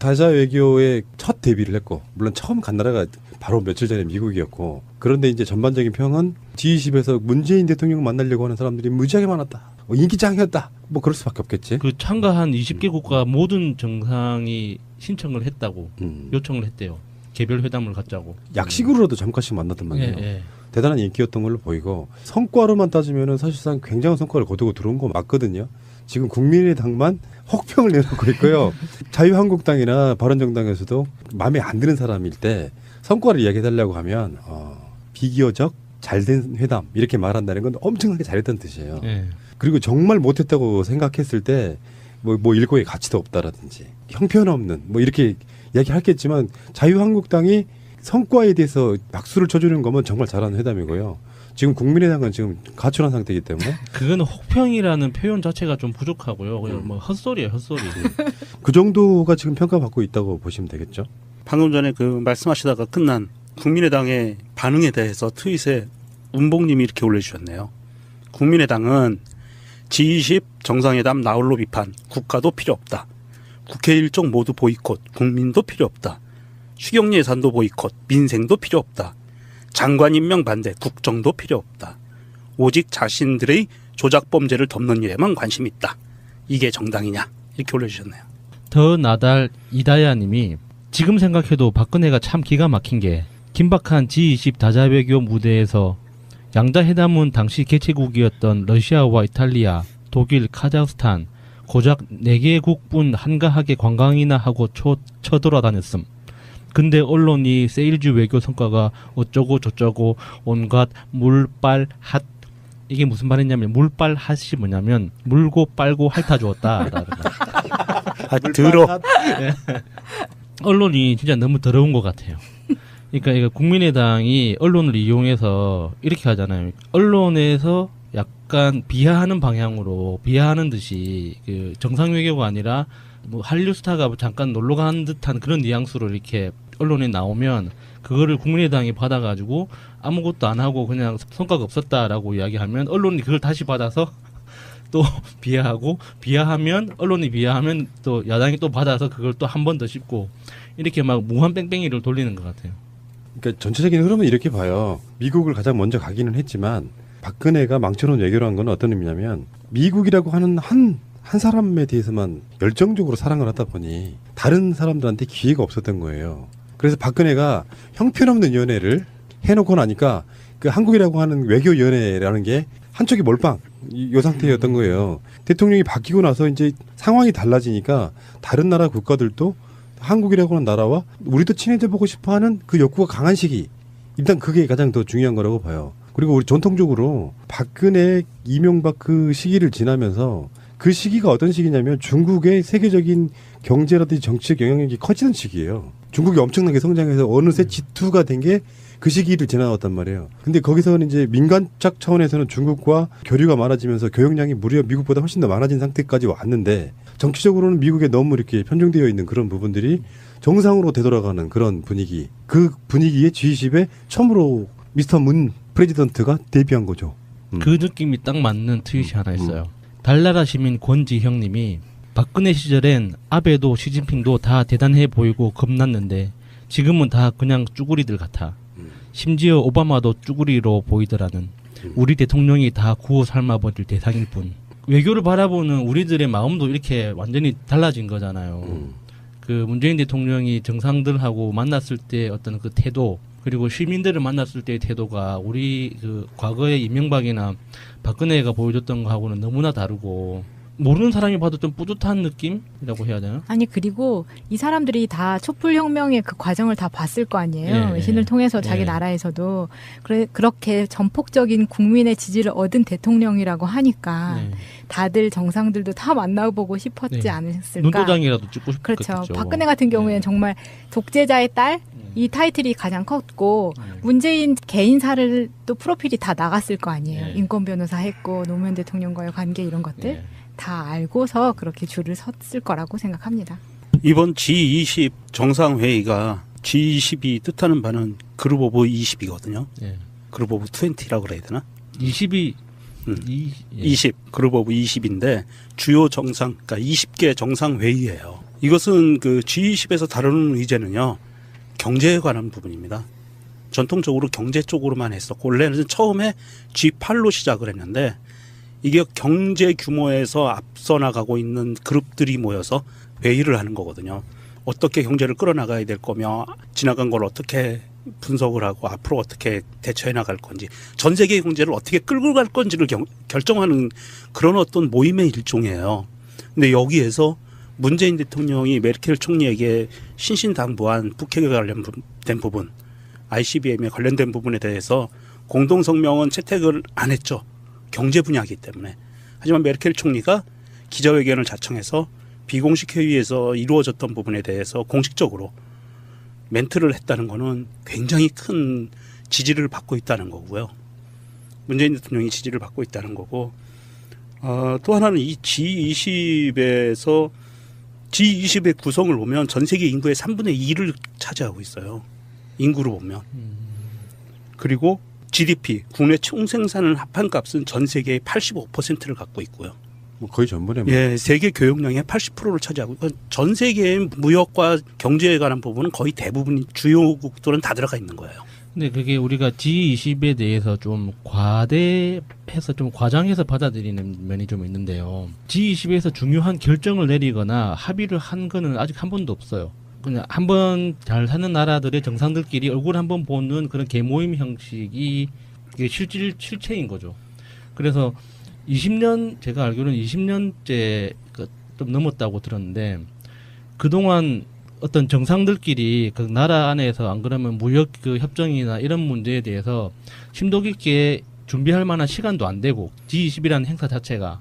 다자 외교의 첫 데뷔를 했고 물론 처음 간 나라가 바로 며칠 전에 미국이었고 그런데 이제 전반적인 평은 G20에서 문재인 대통령 만나려고 하는 사람들이 무지하게 많았다. 인기짱이었다. 뭐 그럴 수밖에 없겠지. 그 참가한 20개 국가 모든 정상이 신청을 했다고 요청을 했대요. 개별 회담을 갖자고. 약식으로라도 잠깐씩 만났단 말이에요. 예. 대단한 인기였던 걸로 보이고 성과로만 따지면은 사실상 굉장한 성과를 거두고 들어온 거 맞거든요. 지금 국민의당만 혹평을 내놓고 있고요. 자유한국당이나 바른정당에서도 마음에 안 드는 사람일 때 성과를 이야기해달라고 하면 비기어적 잘된 회담 이렇게 말한다는 건 엄청나게 잘했다는 뜻이에요. 예. 그리고 정말 못했다고 생각했을 때 뭐 일고의 가치도 없다라든지 형편없는 뭐 이렇게 이야기하겠지만 자유한국당이 성과에 대해서 박수를 쳐주는 거면 정말 잘하는 회담이고요. 지금 국민의당은 지금 가출한 상태이기 때문에 그거는 혹평이라는 표현 자체가 좀 부족하고요. 그냥 뭐 헛소리예요, 헛소리. 그 정도가 지금 평가받고 있다고 보시면 되겠죠. 방금 전에 그 말씀하시다가 끝난 국민의당의 반응에 대해서 트윗에 운봉님이 이렇게 올려주셨네요. 국민의당은 G20 정상회담 나홀로 비판, 국가도 필요 없다. 국회 일정 모두 보이콧, 국민도 필요 없다. 추경 예산도 보이콧, 민생도 필요 없다. 장관 임명 반대, 국정도 필요 없다. 오직 자신들의 조작 범죄를 덮는 일에만 관심 있다. 이게 정당이냐? 이렇게 올려주셨네요. 더 나달 이다야님이 지금 생각해도 박근혜가 참 기가 막힌 게 긴박한 G20 다자외교 무대에서 양자회담은 당시 개최국이었던 러시아와 이탈리아, 독일, 카자흐스탄 고작 4개국뿐 한가하게 관광이나 하고 쳐돌아다녔음. 근데 언론이 세일즈 외교 성과가 어쩌고 저쩌고 온갖 물빨 핫 이게 무슨 말이냐면 물빨 핫이 뭐냐면 물고 빨고 핥아주었다. 들어. 언론이 진짜 너무 더러운 것 같아요. 그러니까 이거 국민의당이 언론을 이용해서 이렇게 하잖아요. 언론에서 약간 비하하는 방향으로 비하하는 듯이 그 정상 외교가 아니라 뭐 한류 스타가 잠깐 놀러 가는 듯한 그런 뉘앙스로 이렇게 언론에 나오면 그거를 국민의당이 받아가지고 아무것도 안 하고 그냥 성과가 없었다라고 이야기하면 언론이 그걸 다시 받아서 또 비하하고 비하하면 언론이 비하하면 또 야당이 또 받아서 그걸 또 한 번 더 씹고 이렇게 막 무한 뺑뺑이를 돌리는 것 같아요. 그러니까 전체적인 흐름은 이렇게 봐요. 미국을 가장 먼저 가기는 했지만 박근혜가 망쳐놓은 외교를 한 건 어떤 의미냐면 미국이라고 하는 한 사람에 대해서만 열정적으로 사랑을 하다 보니 다른 사람들한테 기회가 없었던 거예요. 그래서 박근혜가 형편없는 연애를 해놓고 나니까 그 한국이라고 하는 외교연애라는 게 한쪽이 몰빵 이 상태였던 거예요. 대통령이 바뀌고 나서 이제 상황이 달라지니까 다른 나라 국가들도 한국이라고 하는 나라와 우리도 친해져 보고 싶어하는 그 욕구가 강한 시기. 일단 그게 가장 더 중요한 거라고 봐요. 그리고 우리 전통적으로 박근혜, 이명박 그 시기를 지나면서 그 시기가 어떤 시기냐면 중국의 세계적인 경제라든지 정치적 영향력이 커지는 시기예요. 중국이 엄청나게 성장해서 어느새 G2가 된 게 그 시기를 지나왔단 말이에요. 근데 거기서는 이제 민간적 차원에서는 중국과 교류가 많아지면서 교역량이 무려 미국보다 훨씬 더 많아진 상태까지 왔는데 정치적으로는 미국에 너무 이렇게 편중되어 있는 그런 부분들이 정상으로 되돌아가는 그런 분위기. 그 분위기에 G20에 처음으로 미스터 문 프레지던트가 데뷔한 거죠. 그 느낌이 딱 맞는 트윗이 하나 있어요. 달나라 시민 권지형님이 박근혜 시절엔 아베도 시진핑도 다 대단해 보이고 겁났는데 지금은 다 그냥 쭈구리들 같아. 심지어 오바마도 쭈구리로 보이더라는 우리 대통령이 다 구워 삶아버릴 대상일 뿐. 외교를 바라보는 우리들의 마음도 이렇게 완전히 달라진 거잖아요. 그 문재인 대통령이 정상들하고 만났을 때 어떤 그 태도 그리고 시민들을 만났을 때의 태도가 우리 그 과거의 이명박이나 박근혜가 보여줬던 거하고는 너무나 다르고 모르는 사람이 봐도 좀 뿌듯한 느낌이라고 해야 되나? 아니 그리고 이 사람들이 다 촛불혁명의 그 과정을 다 봤을 거 아니에요. 예, 외신을 통해서 자기 예. 나라에서도 그렇게 전폭적인 국민의 지지를 얻은 대통령이라고 하니까 네. 다들 정상들도 다 만나보고 싶었지 네. 않으셨을까. 눈도장이라도 찍고 그렇죠. 싶겠죠. 박근혜 같은 경우에는 네. 정말 독재자의 딸? 이 타이틀이 가장 컸고 문재인 개인사를 또 프로필이 다 나갔을 거 아니에요. 네. 인권 변호사 했고 노무현 대통령과의 관계 이런 것들 네. 다 알고서 그렇게 줄을 섰을 거라고 생각합니다. 이번 G20 정상회의가 G20이 뜻하는 바는 그룹 오브 20이거든요. 네. 그룹 오브 20라고 그래야 되나? 20이 예. 20 그룹 오브 20인데 주요 정상 그러니까 20개 정상 회의예요. 이것은 그 G20에서 다루는 의제는요. 경제에 관한 부분입니다. 전통적으로 경제 쪽으로만 했었고 원래는 처음에 G8로 시작을 했는데 이게 경제 규모에서 앞서 나가고 있는 그룹들이 모여서 회의를 하는 거거든요. 어떻게 경제를 끌어나가야 될 거며 지나간 걸 어떻게 분석을 하고 앞으로 어떻게 대처해 나갈 건지 전 세계 경제를 어떻게 끌고 갈 건지를 결정하는 그런 어떤 모임의 일종이에요. 근데 여기에서 문재인 대통령이 메르켈 총리에게 신신당부한 북핵에 관련된 부분, ICBM에 관련된 부분에 대해서 공동성명은 채택을 안 했죠. 경제 분야이기 때문에. 하지만 메르켈 총리가 기자회견을 자청해서 비공식 회의에서 이루어졌던 부분에 대해서 공식적으로 멘트를 했다는 것은 굉장히 큰 지지를 받고 있다는 거고요. 문재인 대통령이 지지를 받고 있다는 거고 또 하나는 이 G20의 구성을 보면 전 세계 인구의 3분의 2를 차지하고 있어요. 인구로 보면. 그리고 GDP, 국내 총생산을 합한 값은 전 세계의 85%를 갖고 있고요. 뭐 거의 전부네. 뭐. 예, 세계 교역량의 80%를 차지하고 전 세계의 무역과 경제에 관한 부분은 거의 대부분 주요국들은 다 들어가 있는 거예요. 근데 그게 우리가 G20에 대해서 좀 과대해서 좀 과장해서 받아들이는 면이 좀 있는데요. G20에서 중요한 결정을 내리거나 합의를 한 거는 아직 한 번도 없어요. 그냥 한번 잘 사는 나라들의 정상들끼리 얼굴 한번 보는 그런 개모임 형식이 이게 실체인 거죠. 그래서 20년 제가 알기로는 20년째 좀 넘었다고 들었는데 그동안 어떤 정상들끼리 그 나라 안에서 안 그러면 무역 그 협정이나 이런 문제에 대해서 심도 깊게 준비할 만한 시간도 안 되고 G20이라는 행사 자체가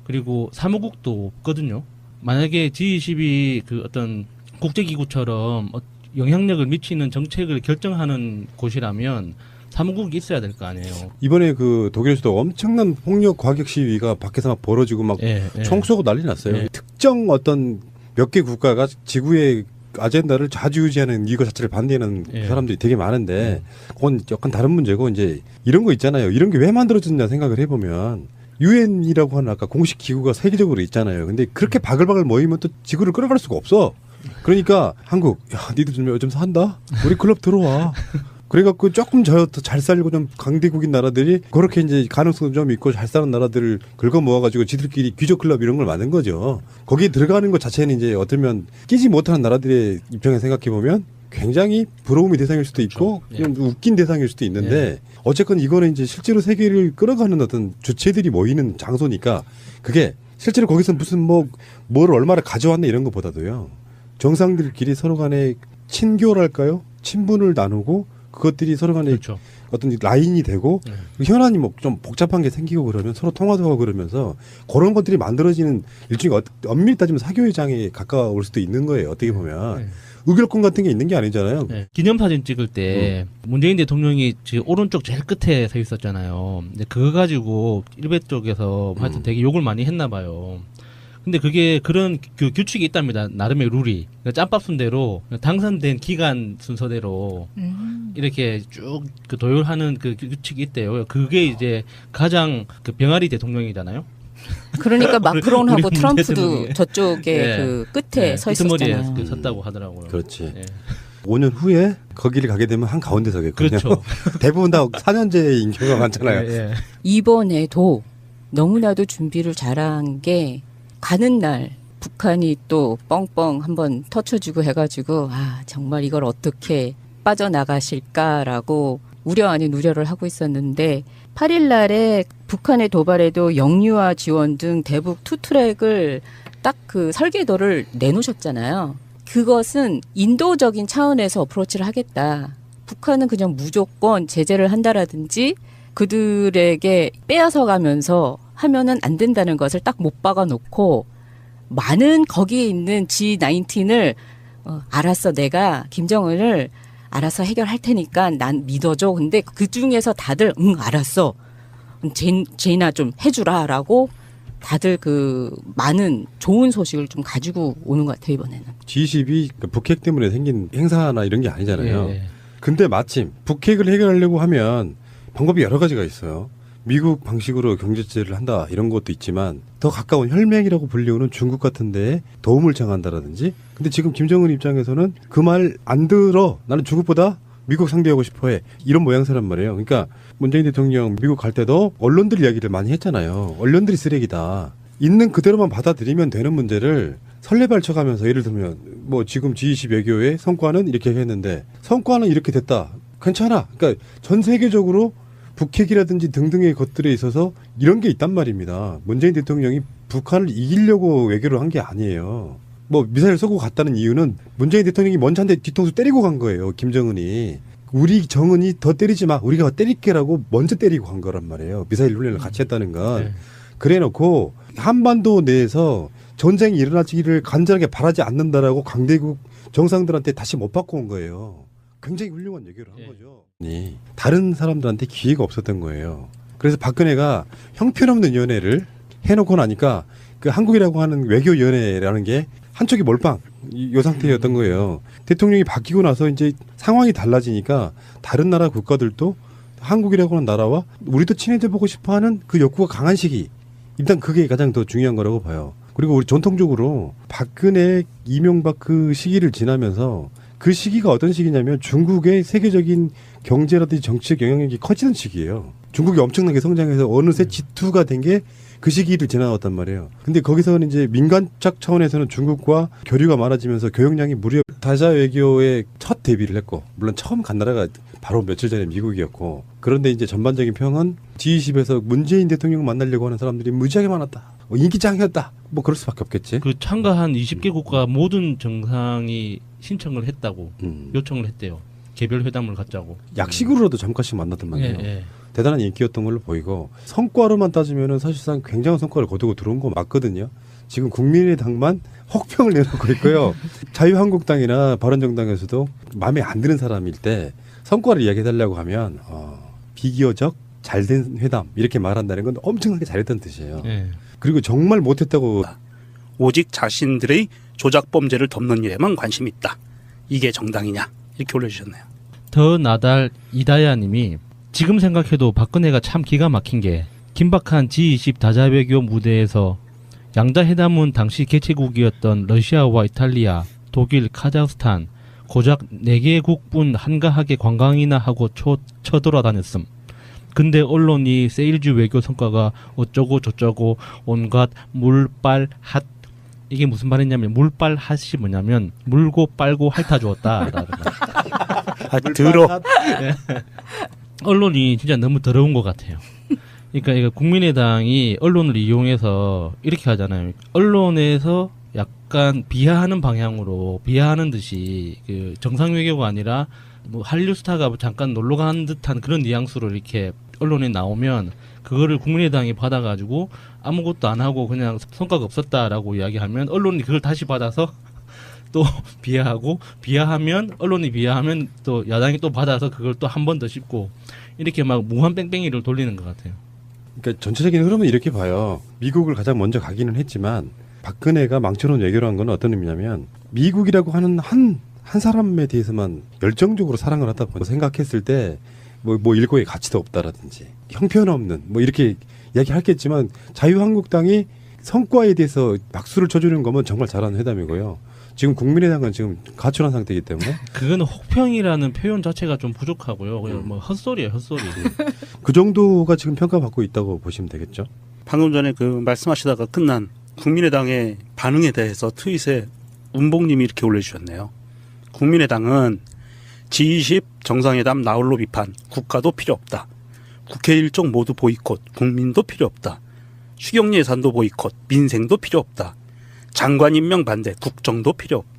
그리고 사무국도 없거든요. 만약에 G20이 그 어떤 국제기구처럼 영향력을 미치는 정책을 결정하는 곳이라면 사무국이 있어야 될 거 아니에요. 이번에 그 독일에서도 엄청난 폭력 과격 시위가 밖에서 막 벌어지고 막 총 쏘고 난리 났어요. 예. 특정 어떤 몇 개 국가가 지구의 아젠다를 좌지우지하는 이거 자체를 반대하는 예. 사람들이 되게 많은데 그건 약간 다른 문제고 이제 이런 거 있잖아요. 이런 게 왜 만들어졌냐 생각을 해보면 유엔이라고 하는 아까 공식 기구가 세계적으로 있잖아요. 근데 그렇게 바글바글 모이면 또 지구를 끌어갈 수가 없어. 그러니까 한국 야 니들 좀 산다? 우리 클럽 들어와. 그래갖고 조금 더 잘 살고 좀 강대국인 나라들이 그렇게 이제 가능성도 좀 있고 잘 사는 나라들을 긁어 모아가지고 지들끼리 귀족 클럽 이런 걸 만든 거죠. 거기에 들어가는 것 자체는 이제 어쩌면 끼지 못하는 나라들의 입장에 생각해 보면 굉장히 부러움의 대상일 수도 있고 그렇죠. 그냥 웃긴 대상일 수도 있는데 어쨌건 이거는 이제 실제로 세계를 끌어가는 어떤 주체들이 모이는 장소니까 그게 실제로 거기서 무슨 뭘 얼마나 가져왔나 이런 것보다도요. 정상들끼리 서로 간에 친교랄까요? 친분을 나누고 그것들이 서로 간에 그렇죠. 어떤 라인이 되고 현안이 뭐 좀 복잡한 게 생기고 그러면 서로 통화도 하고 그러면서 그런 것들이 만들어지는 일종의 엄밀히 따지면 사교회장에 가까울 수도 있는 거예요. 어떻게 보면. 의결권 같은 게 있는 게 아니잖아요. 네. 기념사진 찍을 때 문재인 대통령이 지금 오른쪽 제일 끝에 서 있었잖아요. 근데 그거 가지고 일베 쪽에서 하여튼 되게 욕을 많이 했나 봐요. 근데 그게 그런 규칙이 있답니다. 나름의 룰이. 그러니까 짬밥 순대로 당선된 기간 순서대로 이렇게 쭉 그 도율하는 그 규칙이 있대요. 그게 이제 가장 그 병아리 대통령이잖아요. 그러니까 마크론하고 우리 트럼프도 대통령이. 저쪽에 네. 그 끝에 서 끄트머리에 있었잖아요. 섰다고 하더라고요. 그렇지. 네. 5년 후에 거기를 가게 되면 한 가운데 서겠군요. 그렇죠. 대부분 다 4년제인 경우가 많잖아요. 예, 예. 이번에도 너무나도 준비를 잘한 게 가는 날 북한이 또 뻥뻥 한번 터쳐주고 해가지고 정말 이걸 어떻게 빠져나가실까라고 우려 아닌 우려를 하고 있었는데 8일 날에 북한의 도발에도 영유아 지원 등 대북 투트랙을 딱 그 설계도를 내놓으셨잖아요. 그것은 인도적인 차원에서 어프로치를 하겠다. 북한은 그냥 무조건 제재를 한다라든지 그들에게 빼앗아 가면서 하면은 안 된다는 것을 딱 못 박아 놓고 많은 거기에 있는 G19을 알았어 내가 김정은을 알아서 해결할 테니까 난 믿어줘. 근데 그 중에서 다들 알았어. 제이나 좀 해주라라고 다들 그 많은 좋은 소식을 좀 가지고 오는 것 같아요 이번에는. G20이 북핵 때문에 생긴 행사나 이런 게 아니잖아요. 예, 예. 근데 마침 북핵을 해결하려고 하면 방법이 여러 가지가 있어요. 미국 방식으로 경제제를 한다 이런 것도 있지만 더 가까운 혈맹이라고 불리우는 중국 같은 데에 도움을 청한다라든지. 근데 지금 김정은 입장에서는 그 말 안 들어. 나는 중국보다 미국 상대하고 싶어해. 이런 모양새란 말이에요. 그러니까 문재인 대통령 미국 갈 때도 언론들 이야기를 많이 했잖아요. 언론들이 쓰레기다. 있는 그대로만 받아들이면 되는 문제를 설레발쳐가면서 예를 들면 뭐 지금 G20 외교의 성과는 이렇게 했는데 성과는 이렇게 됐다. 괜찮아. 그러니까 전 세계적으로 북핵이라든지 등등의 것들에 있어서 이런 게 있단 말입니다. 문재인 대통령이 북한을 이기려고 외교를 한 게 아니에요. 뭐 미사일 쏘고 갔다는 이유는 문재인 대통령이 먼저 한 대 뒤통수 때리고 간 거예요. 김정은이. 우리 정은이 더 때리지 마. 우리가 때릴게라고 먼저 때리고 간 거란 말이에요. 미사일 훈련을 같이 했다는 건. 네. 그래 놓고 한반도 내에서 전쟁이 일어나기를 간절하게 바라지 않는다라고 강대국 정상들한테 다시 못 받고 온 거예요. 굉장히 훌륭한 얘기를 한 거죠. 다른 사람들한테 기회가 없었던 거예요. 그래서 박근혜가 형편없는 연애를 해놓고 나니까 그 한국이라고 하는 외교 연애라는 게 한쪽이 몰빵 이 상태였던 거예요. 대통령이 바뀌고 나서 이제 상황이 달라지니까 다른 나라 국가들도 한국이라고 하는 나라와 우리도 친해져 보고 싶어하는 그 욕구가 강한 시기. 일단 그게 가장 더 중요한 거라고 봐요. 그리고 우리 전통적으로 박근혜, 이명박 그 시기를 지나면서 그 시기가 어떤 시기냐면 중국의 세계적인 경제라든지 정치적 영향력이 커지는 시기예요. 중국이 엄청나게 성장해서 어느새 G2가 된 게 그 시기를 지나왔단 말이에요. 근데 거기서는 이제 민간적 차원에서는 중국과 교류가 많아지면서 교역량이 무려 다자 외교의 첫 데뷔를 했고, 물론 처음 간 나라가 바로 며칠 전에 미국이었고, 그런데 이제 전반적인 평은 G20에서 문재인 대통령을 만나려고 하는 사람들이 무지하게 많았다. 인기짱이었다. 뭐 그럴 수밖에 없겠지. 그 참가한 20개 국가 모든 정상이 신청을 했다고 요청을 했대요. 개별 회담을 갖자고. 약식으로라도 잠깐씩 만났단 말이에요. 예. 대단한 인기였던 걸로 보이고, 성과로만 따지면은 사실상 굉장한 성과를 거두고 들어온 거 맞거든요. 지금 국민의당만 혹평을 내놓고 있고요. 자유한국당이나 바른정당에서도 마음에 안 드는 사람일 때 성과를 이야기해달라고 하면 비기어적 잘된 회담 이렇게 말한다는 건 엄청나게 잘했다는 뜻이에요. 예. 그리고 정말 못했다고. 오직 자신들의 조작 범죄를 덮는 일에만 관심이 있다. 이게 정당이냐? 이렇게 올려주셨네요. 더 나달 이다야님이 지금 생각해도 박근혜가 참 기가 막힌 게 긴박한 G20 다자외교 무대에서 양자회담은 당시 개최국이었던 러시아와 이탈리아, 독일, 카자흐스탄 고작 4개국뿐 한가하게 관광이나 하고 쳐돌아다녔음. 근데 언론이 세일즈 외교 성과가 어쩌고 저쩌고 온갖 물빨 핫 이게 무슨 말이냐면 물빨 핫이 뭐냐면 물고 빨고 핥아 주었다. 아, 들어. 언론이 진짜 너무 더러운 것 같아요. 그러니까 이거 국민의당이 언론을 이용해서 이렇게 하잖아요. 언론에서 약간 비하하는 방향으로 비하하는 듯이 그 정상 외교가 아니라 뭐 한류 스타가 잠깐 놀러 가는 듯한 그런 뉘앙스로 이렇게 언론에 나오면 그거를 국민의당이 받아가지고 아무것도 안 하고 그냥 성과가 없었다라고 이야기하면 언론이 그걸 다시 받아서 또 비하하고 비하하면 언론이 비하하면 또 야당이 또 받아서 그걸 또 한 번 더 씹고 이렇게 막 무한 뺑뺑이를 돌리는 것 같아요. 그러니까 전체적인 흐름은 이렇게 봐요. 미국을 가장 먼저 가기는 했지만 박근혜가 망쳐놓은 외교를 한 건 어떤 의미냐면 미국이라고 하는 한 사람에 대해서만 열정적으로 사랑을 하다 보니 생각했을 때 뭐 일고의 가치도 없다라든지 형편없는 뭐 이렇게 이야기하겠지만 자유한국당이 성과에 대해서 박수를 쳐주는 거면 정말 잘하는 회담이고요. 지금 국민의당은 지금 가출한 상태이기 때문에 그거는 혹평이라는 표현 자체가 좀 부족하고요. 그냥 뭐 헛소리예요, 헛소리. 그 정도가 지금 평가받고 있다고 보시면 되겠죠. 방금 전에 그 말씀하시다가 끝난 국민의당의 반응에 대해서 트윗에 운봉님이 이렇게 올려주셨네요. 국민의당은 G20 정상회담 나홀로 비판, 국가도 필요 없다. 국회 일정 모두 보이콧, 국민도 필요 없다. 추경 예산도 보이콧, 민생도 필요 없다. 장관 임명 반대, 국정도 필요 없다.